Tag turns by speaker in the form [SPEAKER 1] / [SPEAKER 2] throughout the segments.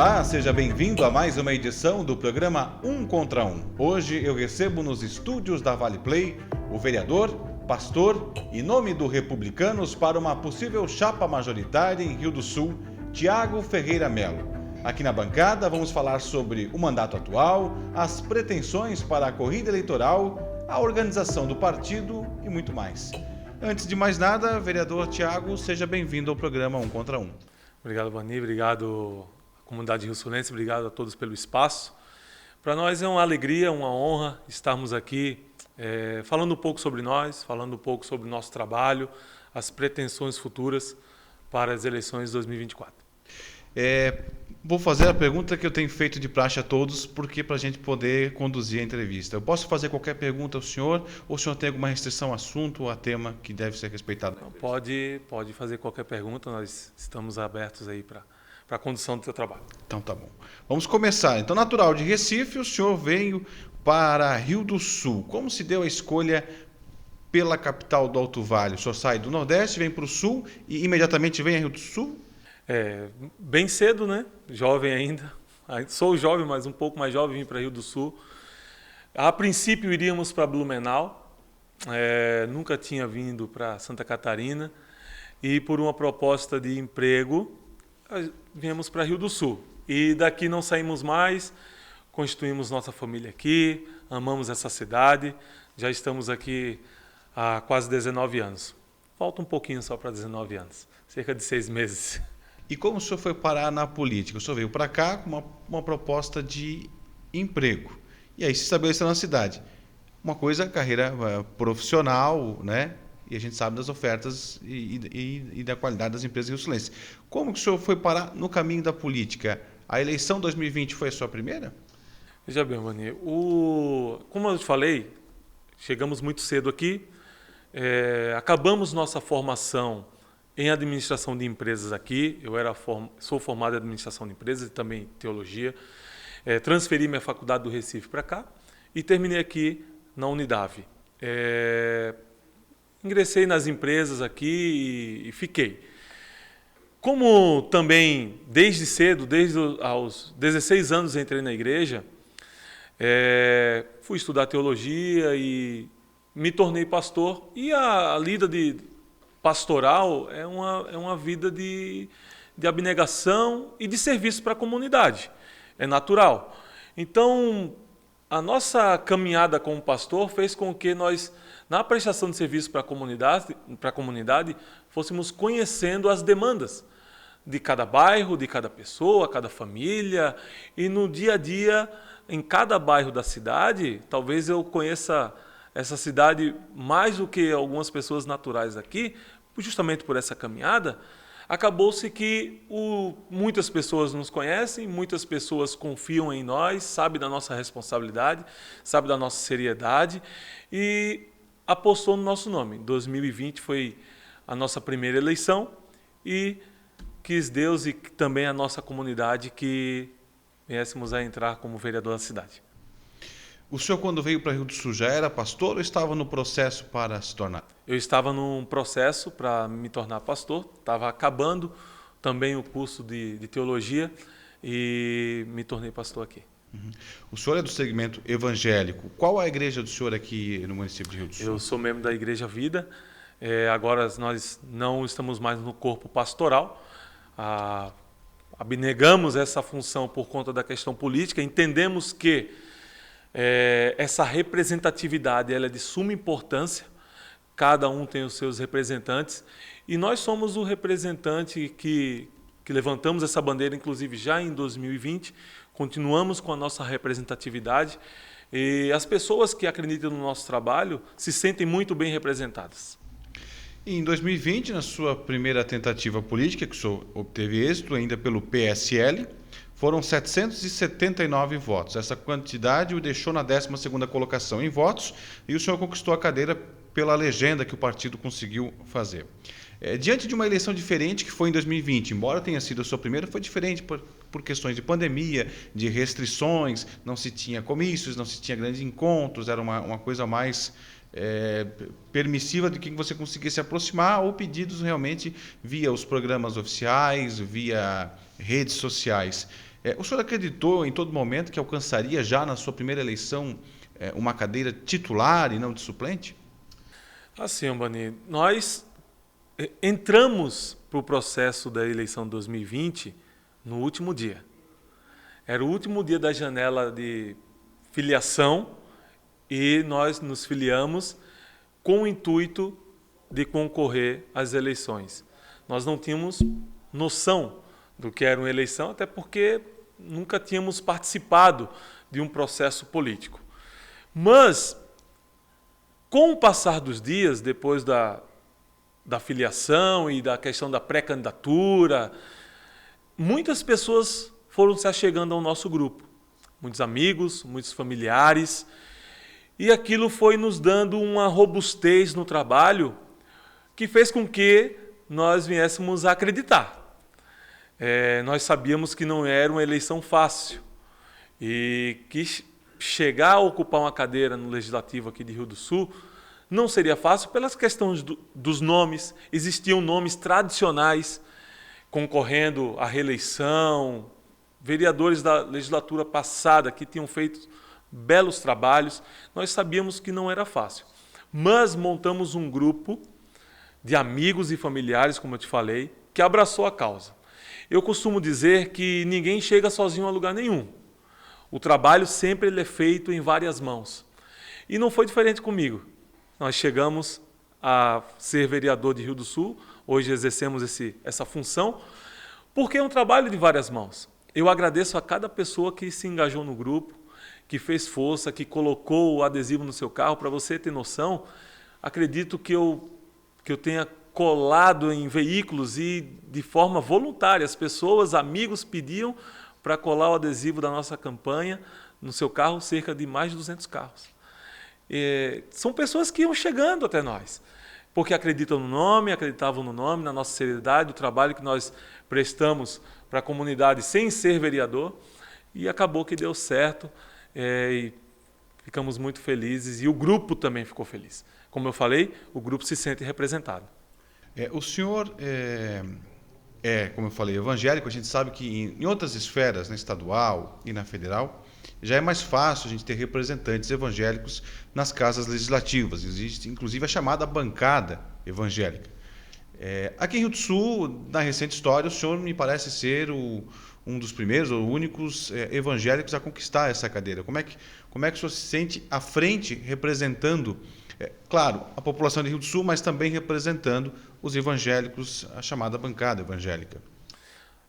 [SPEAKER 1] Olá, seja bem-vindo a mais uma edição do programa Um Contra Um. Hoje eu recebo nos estúdios da Vale Play o vereador, pastor e nome do Republicanos para uma possível chapa majoritária em Rio do Sul, Tiago Ferreira Melo. Aqui na bancada vamos falar sobre o mandato atual, as pretensões para a corrida eleitoral, a organização do partido e muito mais. Antes de mais nada, vereador Tiago, seja bem-vindo ao programa Um Contra Um.
[SPEAKER 2] Obrigado, Bani, obrigado à comunidade rio-sulense, obrigado a todos pelo espaço. Para nós é uma alegria, uma honra estarmos aqui falando um pouco sobre nós, falando um pouco sobre o nosso trabalho, as pretensões futuras para as eleições de 2024.
[SPEAKER 1] Vou fazer a pergunta que eu tenho feito de praxe a todos, porque para a gente poder conduzir a entrevista. Eu posso fazer qualquer pergunta ao senhor, ou o senhor tem alguma restrição ao assunto ou a tema que deve ser respeitado?
[SPEAKER 2] Não, pode fazer qualquer pergunta, nós estamos abertos aí para a condução do seu trabalho.
[SPEAKER 1] Então tá bom. Vamos começar. Então, natural de Recife, o senhor veio para Rio do Sul. Como se deu a escolha pela capital do Alto Vale? O senhor sai do Nordeste, vem para o Sul e imediatamente vem a Rio do Sul?
[SPEAKER 2] Bem cedo, né? Jovem ainda. Sou jovem, mas um pouco mais jovem, vim para Rio do Sul. A princípio iríamos para Blumenau, nunca tinha vindo para Santa Catarina e por uma proposta de emprego viemos para Rio do Sul. E daqui não saímos mais, constituímos nossa família aqui, amamos essa cidade, já estamos aqui há quase 19 anos. Falta um pouquinho só para 19 anos, cerca de 6 meses.
[SPEAKER 1] E como o senhor foi parar na política? O senhor veio para cá com uma proposta de emprego. E aí se estabeleceu na cidade. Uma coisa, carreira profissional, né? E a gente sabe das ofertas e da qualidade das empresas rio-sulenses. Como que o senhor foi parar no caminho da política? A eleição 2020 foi a sua primeira?
[SPEAKER 2] Veja bem, Vani, como eu te falei, chegamos muito cedo aqui, acabamos nossa formação em administração de empresas aqui. Eu sou formado em administração de empresas e também teologia. Transferi minha faculdade do Recife para cá e terminei aqui na Unidade. Ingressei nas empresas aqui e fiquei. Como também desde cedo, desde aos 16 anos entrei na igreja, fui estudar teologia e me tornei pastor. E a lida pastoral é uma vida de abnegação e de serviço para a comunidade. É natural. Então, a nossa caminhada como pastor fez com que nós, na prestação de serviço para a comunidade, fôssemos conhecendo as demandas de cada bairro, de cada pessoa, cada família. E no dia a dia, em cada bairro da cidade, talvez eu conheça essa cidade mais do que algumas pessoas naturais aqui, justamente por essa caminhada. Acabou-se que muitas pessoas nos conhecem, muitas pessoas confiam em nós, sabem da nossa responsabilidade, sabem da nossa seriedade e apostou no nosso nome. 2020 foi a nossa primeira eleição e quis Deus e também a nossa comunidade que viéssemos a entrar como vereador da cidade.
[SPEAKER 1] O senhor, quando veio para Rio do Sul, já era pastor ou estava no processo para se tornar?
[SPEAKER 2] Eu estava num processo para me tornar pastor, estava acabando também o curso de teologia e me tornei pastor aqui.
[SPEAKER 1] Uhum. O senhor é do segmento evangélico. Qual a igreja do senhor aqui no município de Rio do Sul?
[SPEAKER 2] Eu sou membro da Igreja Vida. Agora nós não estamos mais no corpo pastoral. Abnegamos essa função por conta da questão política. Entendemos que essa representatividade ela é de suma importância, cada um tem os seus representantes e nós somos o representante que levantamos essa bandeira, inclusive já em 2020, continuamos com a nossa representatividade e as pessoas que acreditam no nosso trabalho se sentem muito bem representadas.
[SPEAKER 1] E em 2020, na sua primeira tentativa política, que o senhor obteve êxito ainda pelo PSL, foram 779 votos. Essa quantidade o deixou na 12ª colocação em votos e o senhor conquistou a cadeira pela legenda que o partido conseguiu fazer. Diante de uma eleição diferente que foi em 2020, embora tenha sido a sua primeira, foi diferente por questões de pandemia, de restrições, não se tinha comícios, não se tinha grandes encontros, era uma coisa mais permissiva de que você conseguisse se aproximar, ou pedidos realmente via os programas oficiais, via redes sociais. O senhor acreditou em todo momento que alcançaria já na sua primeira eleição uma cadeira titular e não de suplente?
[SPEAKER 2] Assim, Ambani, nós entramos para o processo da eleição de 2020 no último dia. Era o último dia da janela de filiação e nós nos filiamos com o intuito de concorrer às eleições. Nós não tínhamos noção do que era uma eleição, até porque nunca tínhamos participado de um processo político. Mas, com o passar dos dias, depois da filiação e da questão da pré-candidatura, muitas pessoas foram se achegando ao nosso grupo. Muitos amigos, muitos familiares. E aquilo foi nos dando uma robustez no trabalho que fez com que nós viéssemos a acreditar. Nós sabíamos que não era uma eleição fácil e que chegar a ocupar uma cadeira no Legislativo aqui de Rio do Sul não seria fácil pelas questões dos nomes. Existiam nomes tradicionais concorrendo à reeleição, vereadores da legislatura passada que tinham feito belos trabalhos. Nós sabíamos que não era fácil, mas montamos um grupo de amigos e familiares, como eu te falei, que abraçou a causa. Eu costumo dizer que ninguém chega sozinho a lugar nenhum. O trabalho sempre ele é feito em várias mãos. E não foi diferente comigo. Nós chegamos a ser vereador de Rio do Sul, hoje exercemos essa função, porque é um trabalho de várias mãos. Eu agradeço a cada pessoa que se engajou no grupo, que fez força, que colocou o adesivo no seu carro. Para você ter noção, acredito que eu tenha colado em veículos e de forma voluntária. As pessoas, amigos, pediam para colar o adesivo da nossa campanha no seu carro, cerca de mais de 200 carros. São pessoas que iam chegando até nós, porque acreditam no nome, acreditavam no nome, na nossa seriedade, o trabalho que nós prestamos para a comunidade sem ser vereador, e acabou que deu certo, e ficamos muito felizes, e o grupo também ficou feliz. Como eu falei, o grupo se sente representado.
[SPEAKER 1] O senhor como eu falei, evangélico. A gente sabe que em outras esferas, na estadual e na federal, já é mais fácil a gente ter representantes evangélicos nas casas legislativas. Existe, inclusive, a chamada bancada evangélica. Aqui em Rio do Sul, na recente história, o senhor me parece ser um dos primeiros ou únicos evangélicos a conquistar essa cadeira. Como é que o senhor se sente à frente, representando, claro, a população de Rio do Sul, mas também representando os evangélicos, a chamada bancada evangélica?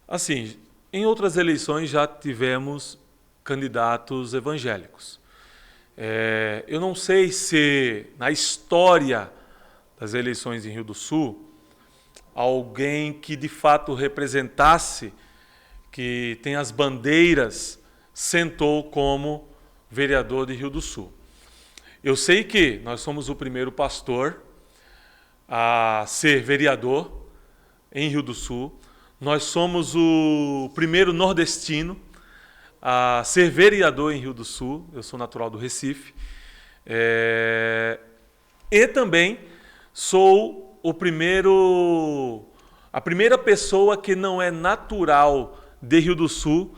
[SPEAKER 2] Assim, em outras eleições já tivemos candidatos evangélicos. Eu não sei se na história das eleições em Rio do Sul, alguém que de fato representasse, que tem as bandeiras, sentou como vereador de Rio do Sul. Eu sei que nós somos o primeiro pastor a ser vereador em Rio do Sul. Nós somos o primeiro nordestino a ser vereador em Rio do Sul. Eu sou natural do Recife. E também sou a primeira pessoa que não é natural de Rio do Sul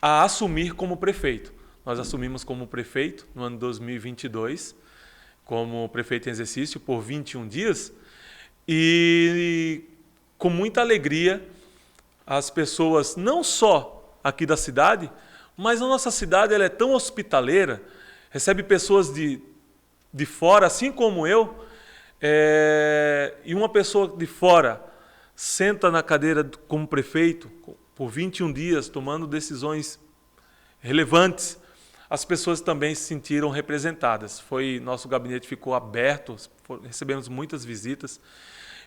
[SPEAKER 2] a assumir como prefeito. Nós assumimos como prefeito no ano 2022, como prefeito em exercício por 21 dias, e com muita alegria as pessoas, não só aqui da cidade, mas a nossa cidade ela é tão hospitaleira, recebe pessoas de fora, assim como eu, e uma pessoa de fora senta na cadeira como prefeito por 21 dias, tomando decisões relevantes. As pessoas também se sentiram representadas. Nosso gabinete ficou aberto, recebemos muitas visitas.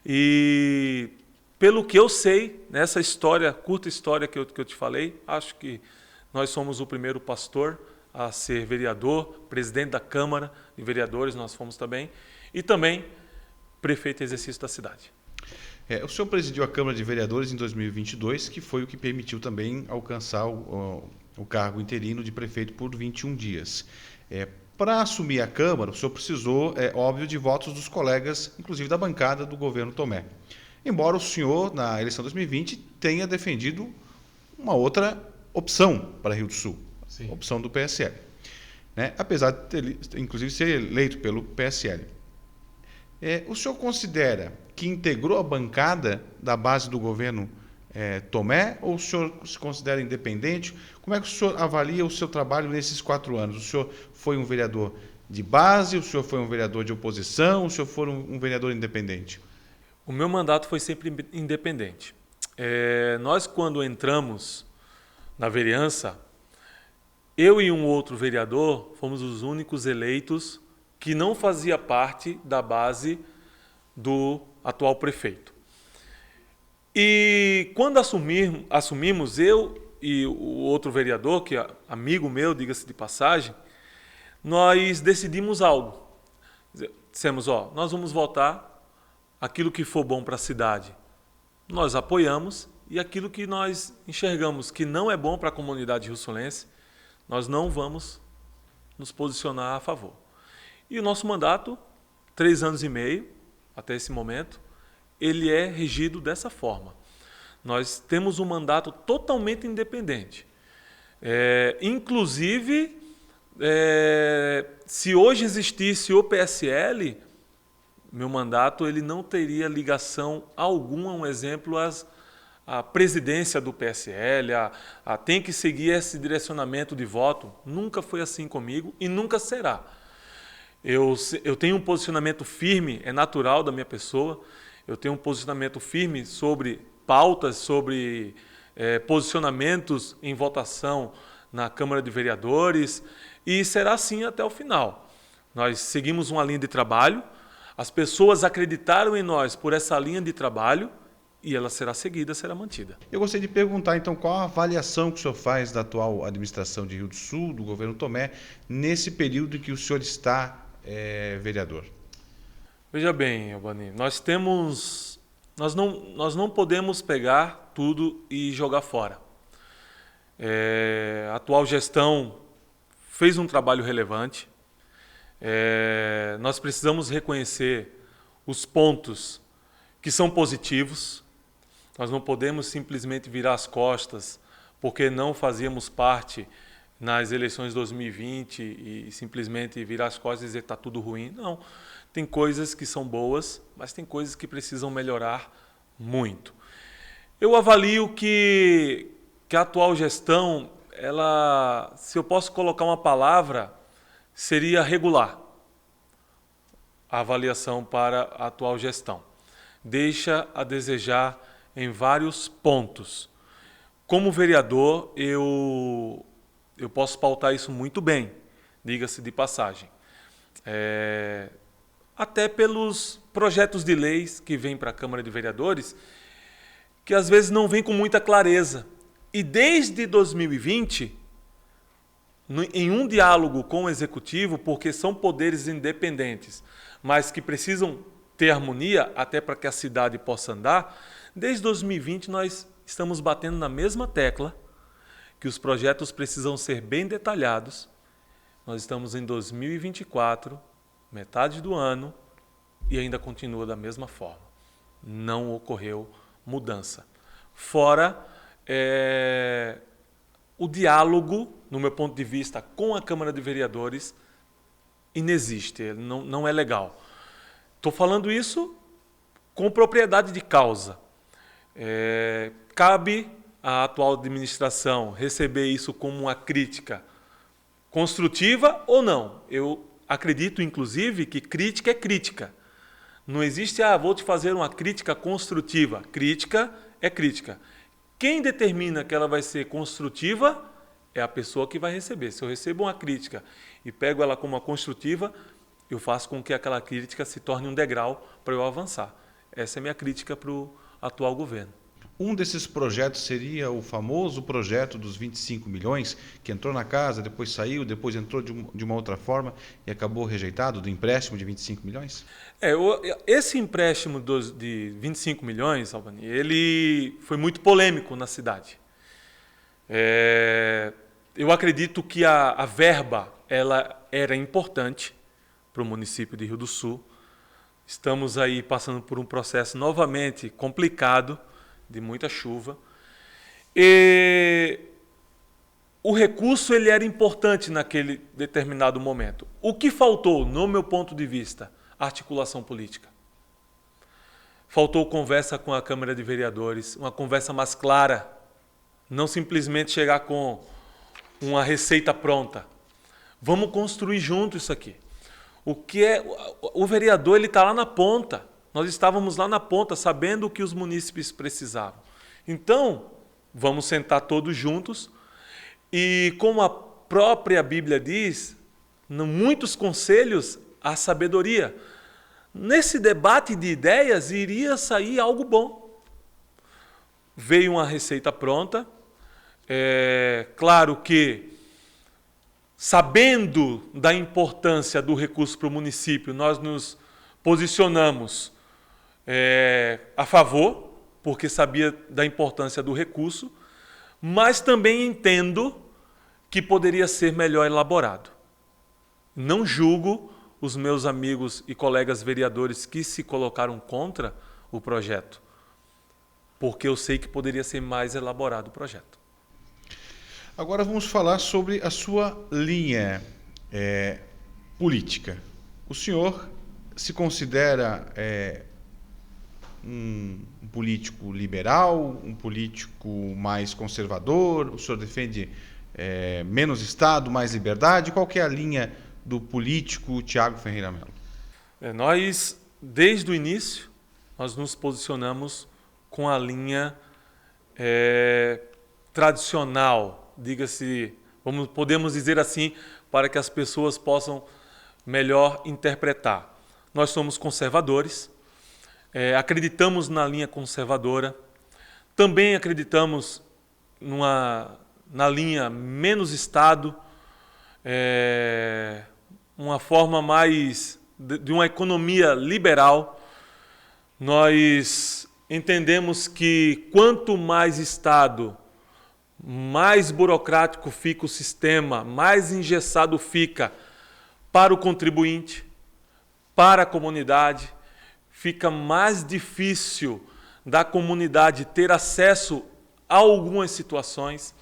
[SPEAKER 2] E pelo que eu sei, nessa história, curta história que eu te falei, acho que nós somos o primeiro pastor a ser vereador, presidente da Câmara de Vereadores, nós fomos também, e também prefeito em exercício da cidade.
[SPEAKER 1] O senhor presidiu a Câmara de Vereadores em 2022, que foi o que permitiu também alcançar o cargo interino de prefeito por 21 dias. Para assumir a Câmara, o senhor precisou, óbvio, de votos dos colegas, inclusive da bancada do governo Tomé. Embora o senhor, na eleição de 2020, tenha defendido uma outra opção para Rio do Sul,
[SPEAKER 3] Sim.
[SPEAKER 1] opção do PSL, né? Apesar de ter, inclusive, ser eleito pelo PSL. O senhor considera que integrou a bancada da base do governo Tomé, ou o senhor se considera independente? Como é que o senhor avalia o seu trabalho nesses 4 anos? O senhor foi um vereador de base, o senhor foi um vereador de oposição, o senhor foi um vereador independente?
[SPEAKER 2] O meu mandato foi sempre independente. Nós, quando entramos na vereança, eu e um outro vereador fomos os únicos eleitos que não fazia parte da base do atual prefeito. E quando assumimos, eu e o outro vereador, que é amigo meu, diga-se de passagem, nós decidimos algo. Dissemos, nós vamos votar aquilo que for bom para a cidade. Nós apoiamos, e aquilo que nós enxergamos que não é bom para a comunidade rio-sulense, nós não vamos nos posicionar a favor. E o nosso mandato, 3 anos e meio, até esse momento, ele é regido dessa forma. Nós temos um mandato totalmente independente. Inclusive, se hoje existisse o PSL, meu mandato ele não teria ligação alguma, um exemplo, a presidência do PSL, tem que seguir esse direcionamento de voto. Nunca foi assim comigo e nunca será. Eu tenho um posicionamento firme, é natural da minha pessoa, eu tenho um posicionamento firme sobre pautas, sobre posicionamentos em votação na Câmara de Vereadores, e será assim até o final. Nós seguimos uma linha de trabalho, as pessoas acreditaram em nós por essa linha de trabalho, e ela será seguida, será mantida.
[SPEAKER 1] Eu gostaria de perguntar, então, qual a avaliação que o senhor faz da atual administração de Rio do Sul, do governo Tomé, nesse período em que o senhor está vereador?
[SPEAKER 2] Veja bem, Albani, nós não podemos pegar tudo e jogar fora. A atual gestão fez um trabalho relevante. Nós precisamos reconhecer os pontos que são positivos. Nós não podemos simplesmente virar as costas porque não fazíamos parte nas eleições de 2020 e simplesmente virar as costas e dizer que está tudo ruim. Não, tem coisas que são boas, mas tem coisas que precisam melhorar muito. Eu avalio que a atual gestão, se eu posso colocar uma palavra, seria regular. A avaliação para a atual gestão. Deixa a desejar em vários pontos. Como vereador, eu posso pautar isso muito bem, diga-se de passagem. Até pelos projetos de leis que vêm para a Câmara de Vereadores, que às vezes não vêm com muita clareza. E desde 2020, em um diálogo com o Executivo, porque são poderes independentes, mas que precisam ter harmonia até para que a cidade possa andar, desde 2020 nós estamos batendo na mesma tecla que os projetos precisam ser bem detalhados. Nós estamos em 2024, metade do ano, e ainda continua da mesma forma. Não ocorreu mudança. Fora o diálogo, no meu ponto de vista, com a Câmara de Vereadores, inexiste, não é legal. Estou falando isso com propriedade de causa. Cabe à atual administração receber isso como uma crítica construtiva ou não. Eu acredito, inclusive, que crítica é crítica. Não existe, vou te fazer uma crítica construtiva. Crítica é crítica. Quem determina que ela vai ser construtiva é a pessoa que vai receber. Se eu recebo uma crítica e pego ela como uma construtiva, eu faço com que aquela crítica se torne um degrau para eu avançar. Essa é a minha crítica para o atual governo.
[SPEAKER 1] Um desses projetos seria o famoso projeto dos 25 milhões, que entrou na casa, depois saiu, depois entrou de uma outra forma e acabou rejeitado, do empréstimo de 25 milhões?
[SPEAKER 2] Esse empréstimo de 25 milhões, Albani, ele foi muito polêmico na cidade. Eu acredito que a verba ela era importante para o município de Rio do Sul. Estamos aí passando por um processo novamente complicado, de muita chuva. E o recurso ele era importante naquele determinado momento. O que faltou, no meu ponto de vista? Articulação política. Faltou conversa com a Câmara de Vereadores, uma conversa mais clara, não simplesmente chegar com uma receita pronta. Vamos construir junto isso aqui. O vereador ele está lá na ponta. Nós estávamos lá na ponta, sabendo o que os munícipes precisavam. Então, vamos sentar todos juntos e, como a própria Bíblia diz, em muitos conselhos há sabedoria. Nesse debate de ideias iria sair algo bom. Veio uma receita pronta. Claro que, sabendo da importância do recurso para o município, nós nos posicionamos a favor, porque sabia da importância do recurso, mas também entendo que poderia ser melhor elaborado. Não julgo os meus amigos e colegas vereadores que se colocaram contra o projeto, porque eu sei que poderia ser mais elaborado o projeto.
[SPEAKER 1] Agora vamos falar sobre a sua linha política. O senhor se considera um político liberal, um político mais conservador? O senhor defende menos Estado, mais liberdade? Qual que é a linha do político Thiago Ferreira Melo?
[SPEAKER 2] Nós, desde o início, nós nos posicionamos com a linha tradicional, diga-se, podemos dizer assim, para que as pessoas possam melhor interpretar. Nós somos conservadores, acreditamos na linha conservadora, também acreditamos na linha menos Estado, uma forma mais de uma economia liberal. Nós entendemos que quanto mais Estado, mais burocrático fica o sistema, mais engessado fica para o contribuinte, para a comunidade, fica mais difícil da comunidade ter acesso a algumas situações.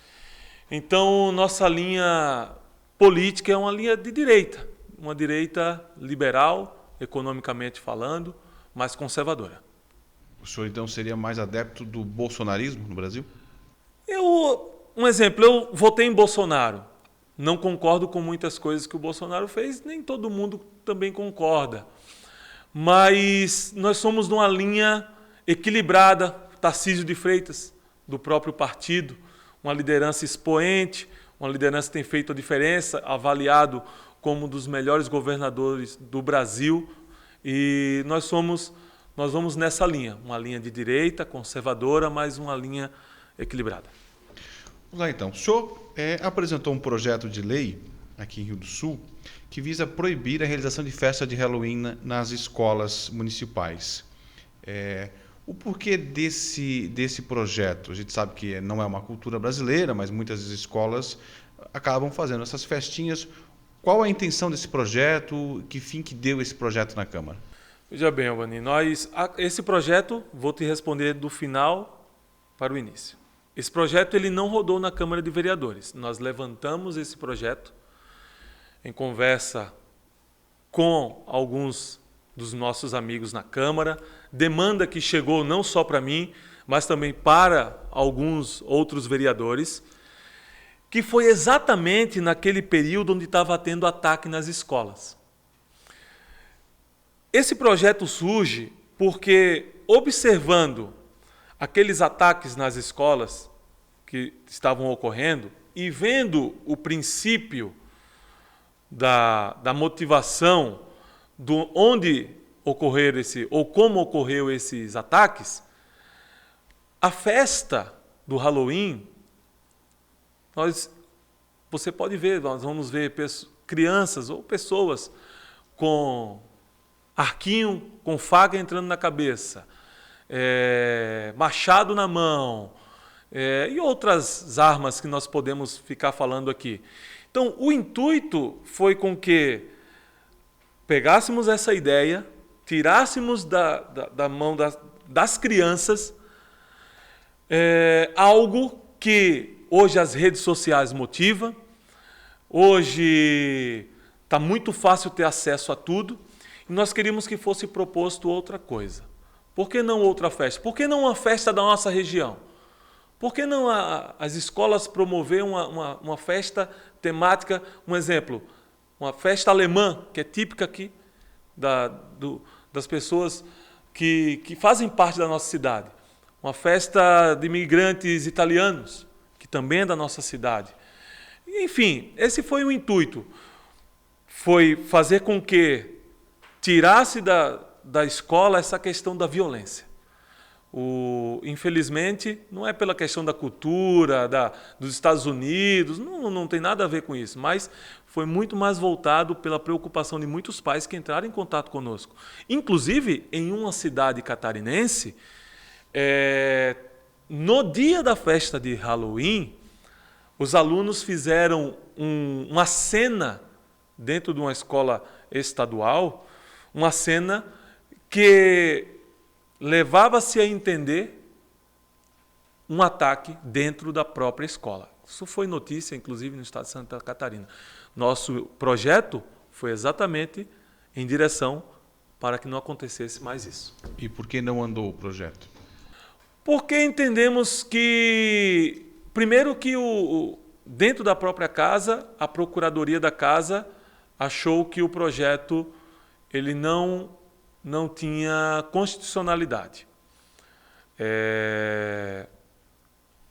[SPEAKER 2] Então, nossa linha política é uma linha de direita, uma direita liberal, economicamente falando, mais conservadora.
[SPEAKER 1] O senhor, então, seria mais adepto do bolsonarismo no Brasil?
[SPEAKER 2] Um exemplo, eu votei em Bolsonaro. Não concordo com muitas coisas que o Bolsonaro fez, nem todo mundo também concorda. Mas nós somos de uma linha equilibrada, Tarcísio de Freitas, do próprio partido, uma liderança expoente, uma liderança que tem feito a diferença, avaliado como um dos melhores governadores do Brasil. E nós vamos nessa linha, uma linha de direita, conservadora, mas uma linha equilibrada.
[SPEAKER 1] Vamos lá, então. O senhor apresentou um projeto de lei aqui em Rio do Sul que visa proibir a realização de festa de Halloween nas escolas municipais. O porquê desse projeto? A gente sabe que não é uma cultura brasileira, mas muitas escolas acabam fazendo essas festinhas. Qual a intenção desse projeto? Que fim que deu esse projeto na Câmara?
[SPEAKER 2] Veja bem, Albani, esse projeto, vou te responder do final para o início. Esse projeto ele não rodou na Câmara de Vereadores. Nós levantamos esse projeto em conversa com alguns dos nossos amigos na Câmara, demanda que chegou não só para mim, mas também para alguns outros vereadores, que foi exatamente naquele período onde estava tendo ataque nas escolas. Esse projeto surge porque, observando aqueles ataques nas escolas que estavam ocorrendo e vendo o princípio da motivação do onde ocorreram ou como ocorreu esses ataques, a festa do Halloween, você pode ver, nós vamos ver crianças ou pessoas com arquinho, com faca entrando na cabeça, machado na mão, e outras armas que nós podemos ficar falando aqui. Então, o intuito foi com que pegássemos essa ideia, tirássemos da mão das crianças algo que hoje as redes sociais motivam, hoje está muito fácil ter acesso a tudo, e nós queríamos que fosse proposto outra coisa. Por que não outra festa? Por que não uma festa da nossa região? Por que não as escolas promover uma festa temática, um exemplo, uma festa alemã, que é típica aqui das pessoas que fazem parte da nossa cidade. Uma festa de imigrantes italianos, que também é da nossa cidade. Enfim, esse foi o intuito. Foi fazer com que tirasse da escola essa questão da violência. Infelizmente, não é pela questão da cultura, dos Estados Unidos, não tem nada a ver com isso, mas foi muito mais voltado pela preocupação de muitos pais que entraram em contato conosco. Inclusive, em uma cidade catarinense, no dia da festa de Halloween, os alunos fizeram uma cena dentro de uma escola estadual, uma cena que levava-se a entender um ataque dentro da própria escola. Isso foi notícia, inclusive, no estado de Santa Catarina. Nosso projeto foi exatamente em direção para que não acontecesse mais isso.
[SPEAKER 1] E por que não andou o projeto?
[SPEAKER 2] Porque entendemos que, primeiro que dentro da própria casa, a Procuradoria da Casa achou que o projeto ele não tinha constitucionalidade.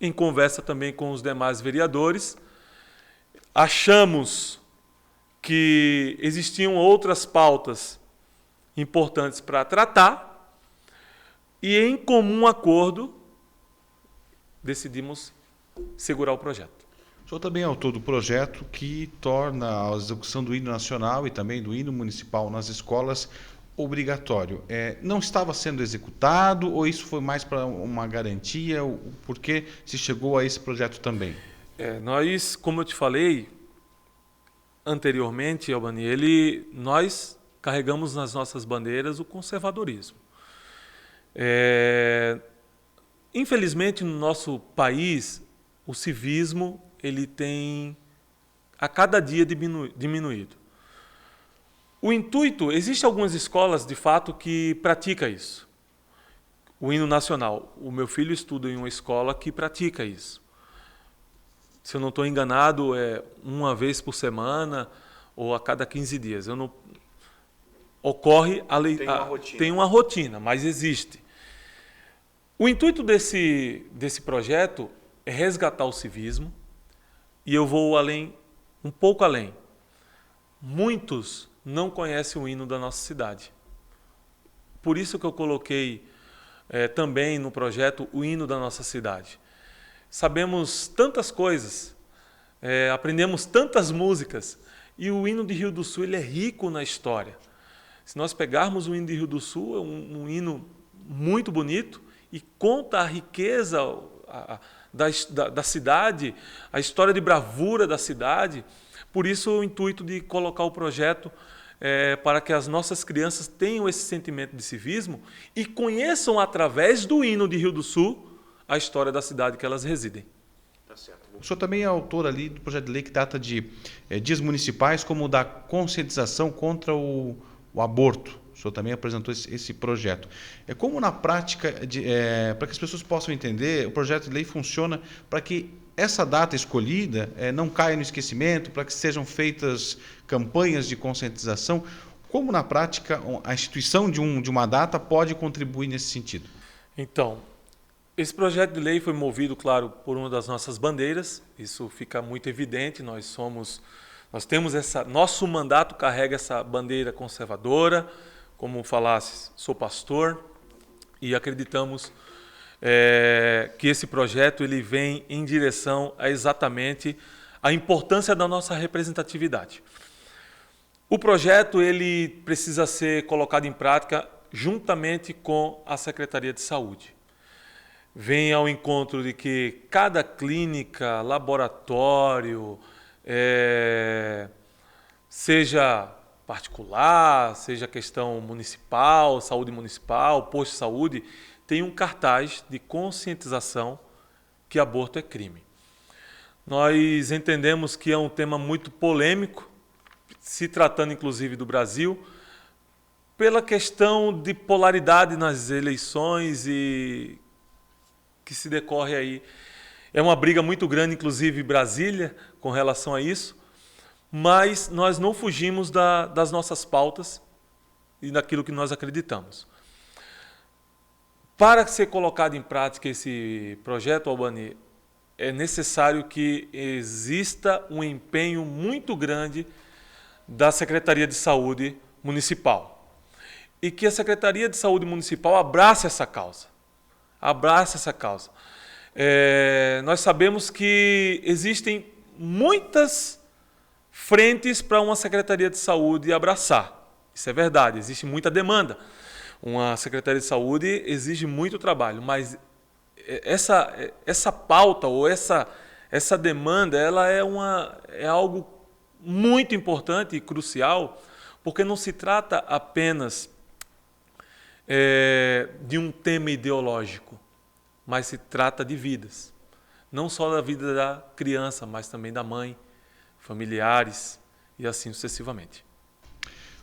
[SPEAKER 2] Em conversa também com os demais vereadores, achamos que existiam outras pautas importantes para tratar e, em comum acordo, decidimos segurar o projeto.
[SPEAKER 1] O senhor também é autor do projeto que torna a execução do hino nacional e também do hino municipal nas escolas obrigatório. Não estava sendo executado ou isso foi mais para uma garantia? Por que se chegou a esse projeto também?
[SPEAKER 2] Nós, como eu te falei anteriormente, Albani, nós carregamos nas nossas bandeiras o conservadorismo. Infelizmente, no nosso país, o civismo ele tem a cada dia diminuído. O intuito, existem algumas escolas, de fato, que praticam isso. O hino nacional. O meu filho estuda em uma escola que pratica isso. Se eu não estou enganado, é uma vez por semana ou a cada 15 dias. Ocorre tem uma rotina, mas existe. O intuito desse projeto é resgatar o civismo, e eu vou um pouco além. Muitos não conhecem o hino da nossa cidade. Por isso que eu coloquei também no projeto o hino da nossa cidade. Sabemos tantas coisas, aprendemos tantas músicas, e o hino de Rio do Sul ele é rico na história. Se nós pegarmos o hino de Rio do Sul, é um hino muito bonito e conta a riqueza da cidade, a história de bravura da cidade. Por isso o intuito de colocar o projeto para que as nossas crianças tenham esse sentimento de civismo e conheçam através do hino de Rio do Sul a história da cidade que elas residem.
[SPEAKER 1] Tá certo. O senhor também é autor ali do projeto de lei que trata de dias municipais como da conscientização contra o aborto. O senhor também apresentou esse projeto. Como na prática, para que as pessoas possam entender, o projeto de lei funciona para que essa data escolhida não caia no esquecimento, para que sejam feitas campanhas de conscientização. Como na prática a instituição de uma data pode contribuir nesse sentido?
[SPEAKER 2] Então, esse projeto de lei foi movido, claro, por uma das nossas bandeiras. Isso fica muito evidente. Nós temos nosso mandato carrega essa bandeira conservadora. Como falasse, sou pastor e acreditamos que esse projeto ele vem em direção a exatamente a importância da nossa representatividade. O projeto ele precisa ser colocado em prática juntamente com a Secretaria de Saúde. Vem ao encontro de que cada clínica, laboratório, seja particular, seja questão municipal, saúde municipal, posto de saúde, tem um cartaz de conscientização que aborto é crime. Nós entendemos que é um tema muito polêmico, se tratando inclusive do Brasil, pela questão de polaridade nas eleições e que se decorre aí. É uma briga muito grande, inclusive em Brasília, com relação a isso, mas nós não fugimos das nossas pautas e daquilo que nós acreditamos. Para ser colocado em prática esse projeto, Albani, é necessário que exista um empenho muito grande da Secretaria de Saúde Municipal e que a Secretaria de Saúde Municipal abrace essa causa. Abrace essa causa. Nós sabemos que existem muitas frentes para uma Secretaria de Saúde abraçar. Isso é verdade, existe muita demanda. Uma Secretaria de Saúde exige muito trabalho, mas essa pauta ou essa demanda ela é algo muito importante e crucial, porque não se trata apenas de um tema ideológico, mas se trata de vidas. Não só da vida da criança, mas também da mãe, familiares e assim sucessivamente.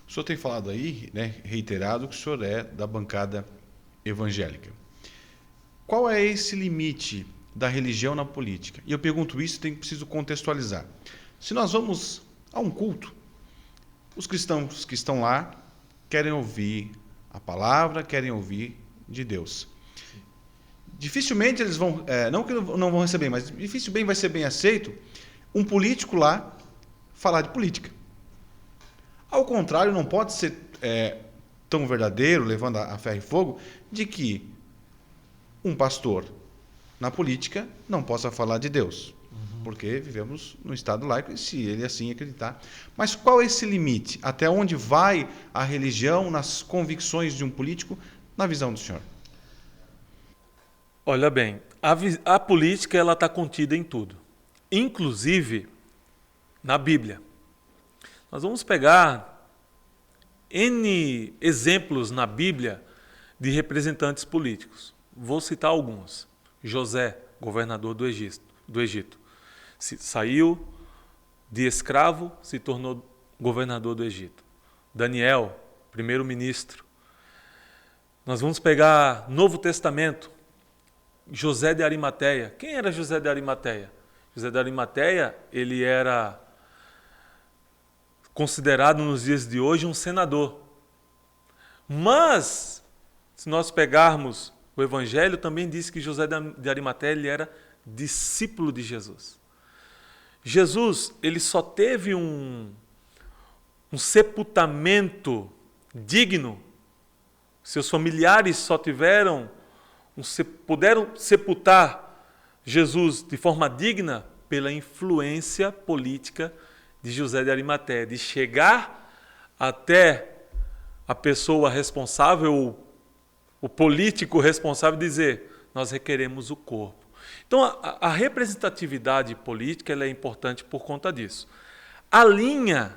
[SPEAKER 1] O senhor tem falado aí, né, reiterado, que o senhor é da bancada evangélica. Qual é esse limite da religião na política? E eu pergunto isso, preciso contextualizar. Se nós vamos a um culto, os cristãos que estão lá querem ouvir a palavra, querem ouvir de Deus. Dificilmente eles vão, não que não vão receber, mas dificilmente vai ser bem aceito um político lá falar de política. Ao contrário, não pode ser tão verdadeiro, levando a ferro e fogo, de que um pastor na política não possa falar de Deus. Porque vivemos num Estado laico e se ele assim acreditar. Mas qual é esse limite? Até onde vai a religião nas convicções de um político, na visão do senhor?
[SPEAKER 2] Olha bem, a política ela está contida em tudo, inclusive na Bíblia. Nós vamos pegar N exemplos na Bíblia de representantes políticos. Vou citar alguns. José, governador do Egito. Saiu de escravo, se tornou governador do Egito. Daniel, primeiro-ministro. Nós vamos pegar Novo Testamento. José de Arimateia. Quem era José de Arimateia? José de Arimateia, ele era considerado nos dias de hoje um senador. Mas, se nós pegarmos o Evangelho, também diz que José de Arimateia ele era discípulo de Jesus. Jesus ele só teve um sepultamento digno, seus familiares só puderam sepultar Jesus de forma digna pela influência política de José de Arimateia, de chegar até a pessoa responsável, o político responsável, dizer: nós requeremos o corpo. Então, a representatividade política ela é importante por conta disso. A linha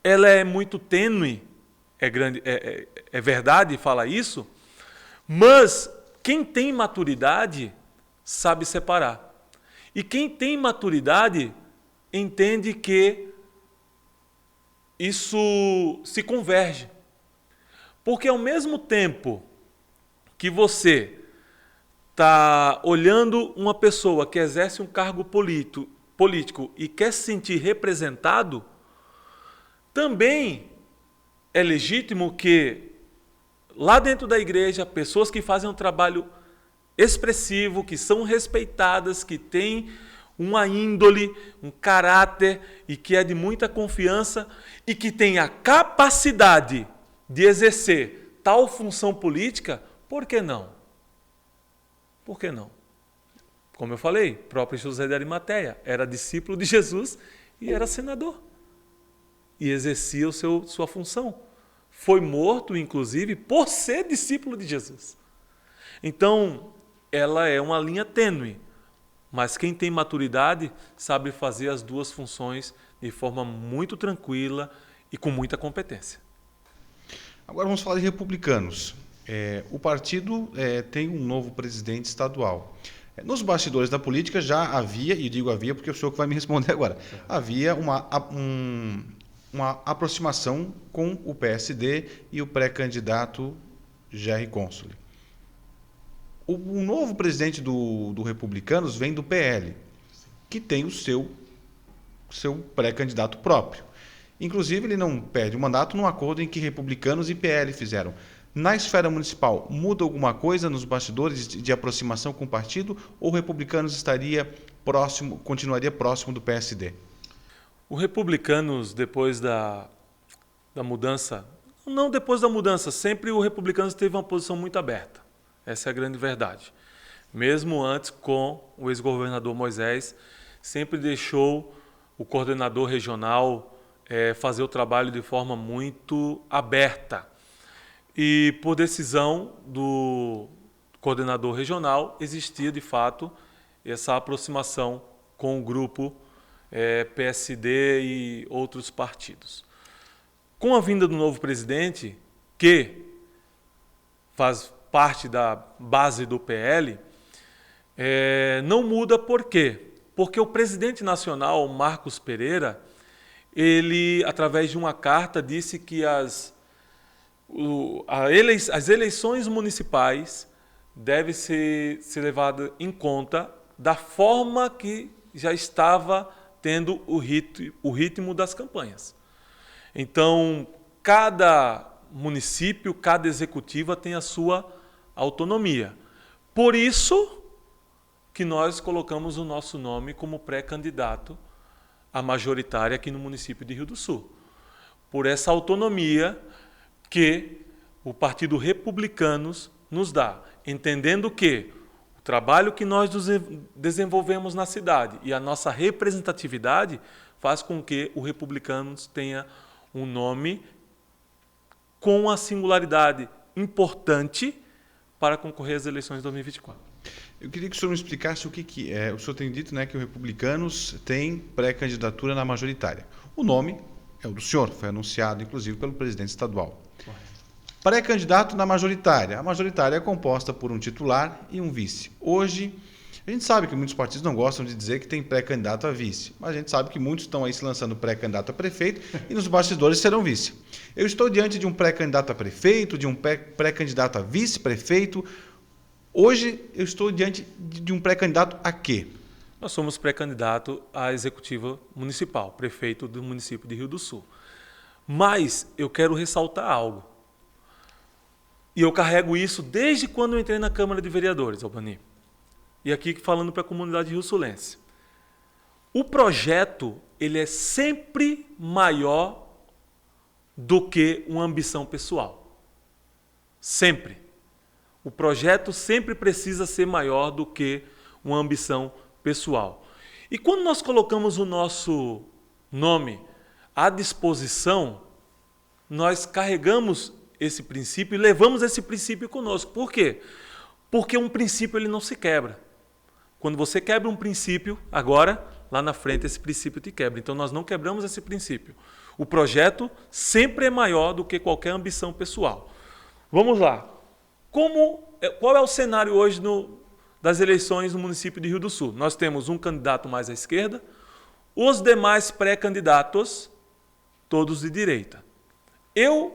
[SPEAKER 2] ela é muito tênue, é verdade falar isso, mas quem tem maturidade sabe separar. E quem tem maturidade entende que isso se converge. Porque ao mesmo tempo que você está olhando uma pessoa que exerce um cargo político e quer se sentir representado, também é legítimo que lá dentro da igreja, pessoas que fazem um trabalho expressivo, que são respeitadas, que têm uma índole, um caráter e que é de muita confiança e que têm a capacidade de exercer tal função política, por que não? Por que não? Como eu falei, próprio José de Arimateia era discípulo de Jesus e era senador. E exercia sua função. Foi morto, inclusive, por ser discípulo de Jesus. Então, ela é uma linha tênue. Mas quem tem maturidade sabe fazer as duas funções de forma muito tranquila e com muita competência.
[SPEAKER 1] Agora vamos falar de republicanos. O partido tem um novo presidente estadual. Nos bastidores da política já havia, e digo havia porque é o senhor que vai me responder agora, havia uma aproximação com o PSD e o pré-candidato Gerry Consoli. O novo presidente do Republicanos vem do PL, que tem o seu pré-candidato próprio. Inclusive, ele não perde o mandato num acordo em que Republicanos e PL fizeram. Na esfera municipal, muda alguma coisa nos bastidores de aproximação com o partido ou o Republicanos continuaria próximo do PSD?
[SPEAKER 2] O Republicanos, depois da mudança, não depois da mudança, sempre o Republicanos teve uma posição muito aberta. Essa é a grande verdade. Mesmo antes, com o ex-governador Moisés, sempre deixou o coordenador regional fazer o trabalho de forma muito aberta. E por decisão do coordenador regional, existia de fato essa aproximação com o grupo PSD e outros partidos. Com a vinda do novo presidente, que faz parte da base do PL, não muda por quê? Porque o presidente nacional, Marcos Pereira, ele, através de uma carta, disse que as eleições municipais devem ser levadas em conta da forma que já estava tendo o ritmo das campanhas. Então, cada município, cada executiva tem a sua autonomia. Por isso que nós colocamos o nosso nome como pré-candidato à majoritária aqui no município de Rio do Sul. Por essa autonomia que o Partido Republicanos nos dá, entendendo que o trabalho que nós desenvolvemos na cidade e a nossa representatividade faz com que o Republicanos tenha um nome com uma singularidade importante para concorrer às eleições de 2024.
[SPEAKER 1] Eu queria que o senhor me explicasse o que é. O senhor tem dito, né, que o Republicanos tem pré-candidatura na majoritária. O nome é o do senhor, foi anunciado, inclusive, pelo presidente estadual. Pré-candidato na majoritária. A majoritária é composta por um titular e um vice. Hoje, a gente sabe que muitos partidos não gostam de dizer que tem pré-candidato a vice, mas a gente sabe que muitos estão aí se lançando pré-candidato a prefeito e nos bastidores serão vice. Eu estou diante de um pré-candidato a prefeito, de um pré-candidato a vice-prefeito. Hoje eu estou diante de um pré-candidato a quê?
[SPEAKER 2] Nós somos pré-candidato à executiva municipal, prefeito do município de Rio do Sul. Mas eu quero ressaltar algo. E eu carrego isso desde quando eu entrei na Câmara de Vereadores, Albani. E aqui falando para a comunidade rio-sulense. O projeto, ele é sempre maior do que uma ambição pessoal. Sempre. O projeto sempre precisa ser maior do que uma ambição pessoal. E quando nós colocamos o nosso nome à disposição, nós carregamos esse princípio e levamos esse princípio conosco. Por quê? Porque um princípio ele não se quebra. Quando você quebra um princípio, agora, lá na frente, esse princípio te quebra. Então, nós não quebramos esse princípio. O projeto sempre é maior do que qualquer ambição pessoal. Vamos lá. Qual é o cenário hoje das eleições no município de Rio do Sul? Nós temos um candidato mais à esquerda, os demais pré-candidatos, todos de direita.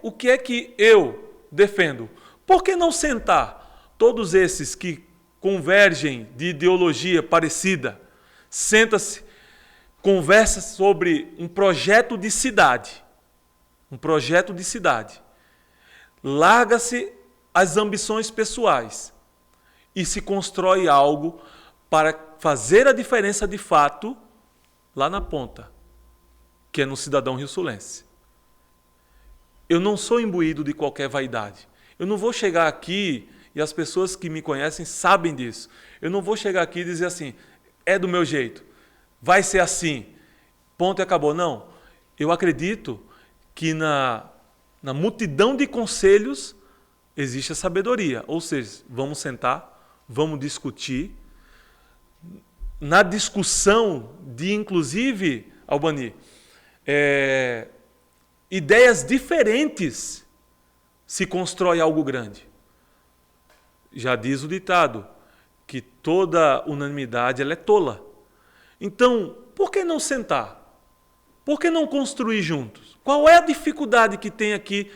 [SPEAKER 2] O que é que eu defendo? Por que não sentar todos esses que convergem de ideologia parecida, senta-se, conversa sobre um projeto de cidade. Um projeto de cidade. Larga-se as ambições pessoais e se constrói algo para fazer a diferença de fato lá na ponta, que é no cidadão rio-sulense. Eu não sou imbuído de qualquer vaidade. Eu não vou chegar aqui, e as pessoas que me conhecem sabem disso, eu não vou chegar aqui e dizer assim, é do meu jeito, vai ser assim, ponto e acabou. Não, eu acredito que na multidão de conselhos existe a sabedoria, ou seja, vamos sentar, vamos discutir. Na discussão de, inclusive, Albani, ideias diferentes, se constrói algo grande. Já diz o ditado, que toda unanimidade ela é tola. Então, por que não sentar? Por que não construir juntos? Qual é a dificuldade que tem aqui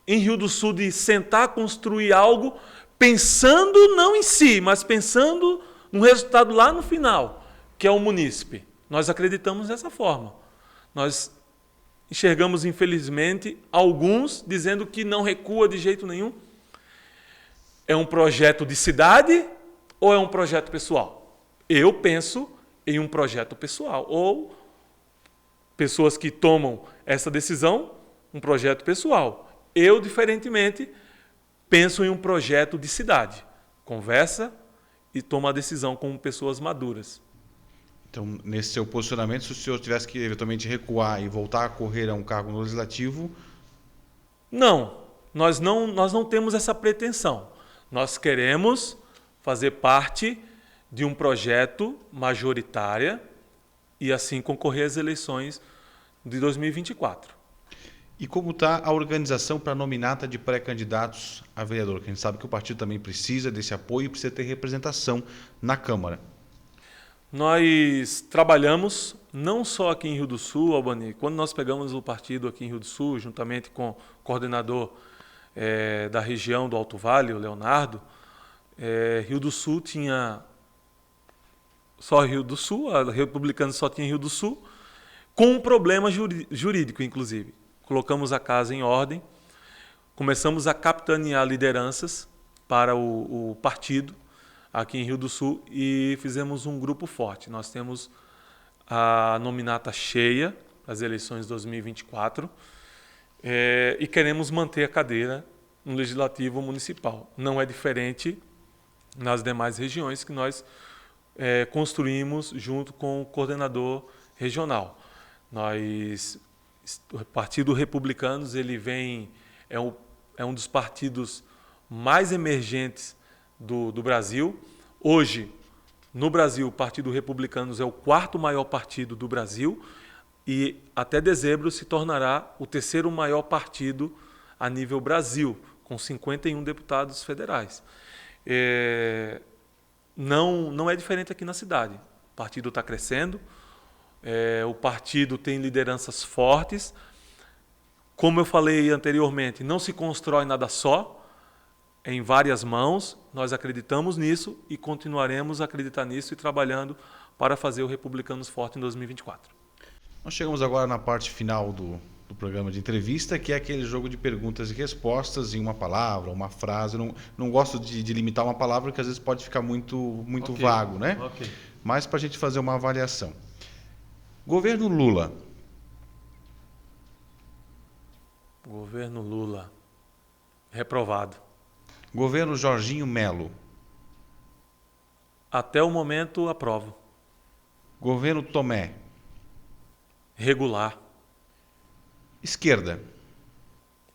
[SPEAKER 2] em Rio do Sul de sentar, construir algo, pensando não em si, mas pensando no resultado lá no final, que é o munícipe? Nós acreditamos dessa forma. Nós enxergamos, infelizmente, alguns dizendo que não recua de jeito nenhum. É um projeto de cidade ou é um projeto pessoal? Eu penso em um projeto pessoal. Ou pessoas que tomam essa decisão, um projeto pessoal. Eu, diferentemente, penso em um projeto de cidade. Conversa e toma a decisão como pessoas maduras.
[SPEAKER 1] Então, nesse seu posicionamento, se o senhor tivesse que eventualmente recuar e voltar a correr a um cargo no Legislativo...
[SPEAKER 2] Não, nós não temos essa pretensão. Nós queremos fazer parte de um projeto majoritário e assim concorrer às eleições de 2024.
[SPEAKER 1] E como está a organização para a nominata de pré-candidatos a vereador? Que a gente sabe que o partido também precisa desse apoio e precisa ter representação na Câmara.
[SPEAKER 2] Nós trabalhamos não só aqui em Rio do Sul, Albani. Quando nós pegamos o partido aqui em Rio do Sul, juntamente com o coordenador da região do Alto Vale, o Leonardo, Rio do Sul tinha só Rio do Sul, a Republicana só tinha Rio do Sul, com um problema jurídico, inclusive. Colocamos a casa em ordem, começamos a capitanear lideranças para o partido aqui em Rio do Sul e fizemos um grupo forte. Nós temos a nominata cheia das eleições de 2024 e queremos manter a cadeira no Legislativo Municipal. Não é diferente nas demais regiões que nós construímos junto com o coordenador regional. O Partido Republicanos é um dos partidos mais emergentes do Brasil. Hoje, no Brasil, o Partido Republicanos é o 4º maior partido do Brasil e até dezembro se tornará o 3º maior partido a nível Brasil, com 51 deputados federais. Não é diferente aqui na cidade. O partido está crescendo, o partido tem lideranças fortes. Como eu falei anteriormente, não se constrói nada só, em várias mãos. Nós acreditamos nisso e continuaremos a acreditar nisso e trabalhando para fazer o Republicanos forte em 2024.
[SPEAKER 1] Nós chegamos agora na parte final do programa de entrevista, que é aquele jogo de perguntas e respostas em uma palavra, uma frase. Eu não gosto de limitar uma palavra, porque às vezes pode ficar muito
[SPEAKER 2] Okay.
[SPEAKER 1] vago, né?
[SPEAKER 2] Okay.
[SPEAKER 1] Mas para a gente fazer uma avaliação. Governo Lula.
[SPEAKER 2] Governo Lula. Reprovado.
[SPEAKER 1] Governo Jorginho Melo.
[SPEAKER 2] Até o momento, aprovo.
[SPEAKER 1] Governo Tomé.
[SPEAKER 2] Regular.
[SPEAKER 1] Esquerda.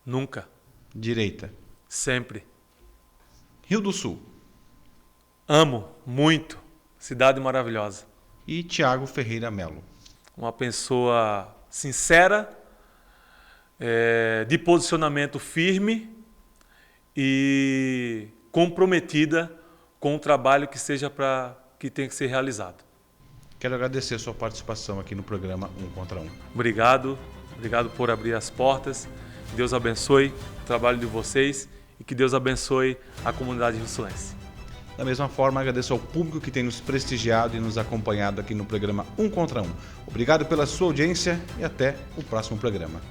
[SPEAKER 2] Nunca.
[SPEAKER 1] Direita.
[SPEAKER 2] Sempre.
[SPEAKER 1] Rio do Sul.
[SPEAKER 2] Amo muito. Cidade maravilhosa.
[SPEAKER 1] E Tiago Ferreira Melo.
[SPEAKER 2] Uma pessoa sincera, de posicionamento firme e comprometida com o trabalho que tem que ser realizado.
[SPEAKER 1] Quero agradecer a sua participação aqui no programa Um Contra Um.
[SPEAKER 2] Obrigado por abrir as portas. Que Deus abençoe o trabalho de vocês e que Deus abençoe a comunidade rio-sulense.
[SPEAKER 1] Da mesma forma, agradeço ao público que tem nos prestigiado e nos acompanhado aqui no programa Um Contra Um. Obrigado pela sua audiência e até o próximo programa.